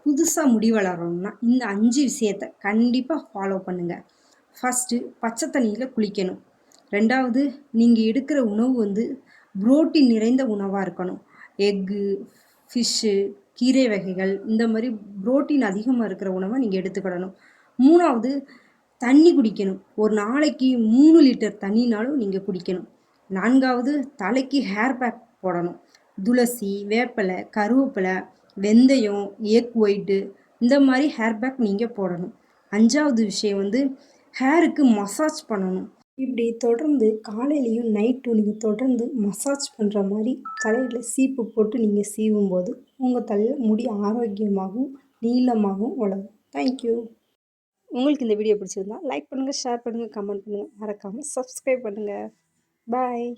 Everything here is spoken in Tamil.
புதுசாக முடி வளரணும்னா இந்த 5 விஷயத்த கண்டிப்பாக ஃபாலோ பண்ணுங்கள். ஃபஸ்ட்டு பச்சை தண்ணியில் குளிக்கணும். 2வது நீங்கள் எடுக்கிற உணவு புரோட்டீன் நிறைந்த உணவாக இருக்கணும். எக்கு, ஃபிஷ்ஷு, கீரை வகைகள் இந்த மாதிரி புரோட்டீன் அதிகமாக இருக்கிற உணவை நீங்கள் எடுத்துக்கிடணும். 3வது தண்ணி குடிக்கணும். ஒரு நாளைக்கு 3 லிட்டர் தண்ணினாலும் நீங்கள் குடிக்கணும். 4வது தலைக்கு ஹேர் பேக் போடணும். துளசி, வேப்பிலை, கருவேப்பிலை, வெந்தயம், எக் ஒயிட்டு இந்த மாதிரி ஹேர் பேக் நீங்கள் போடணும். 5வது விஷயம் ஹேருக்கு மசாஜ் பண்ணணும். இப்படி தொடர்ந்து காலையிலையும் நைட்டும் நீங்கள் தொடர்ந்து மசாஜ் பண்ணுற மாதிரி தலையில் சீப்பு போட்டு நீங்கள் சீவும்போது உங்கள் தலையில் முடி ஆரோக்கியமாகவும் நீளமாகவும் வளரும். தேங்க்யூ. உங்களுக்கு இந்த வீடியோ பிடிச்சிருந்தா லைக் பண்ணுங்கள், ஷேர் பண்ணுங்கள், கமெண்ட் பண்ணுங்கள், மறக்காமல் சப்ஸ்கிரைப் பண்ணுங்கள். பாய்.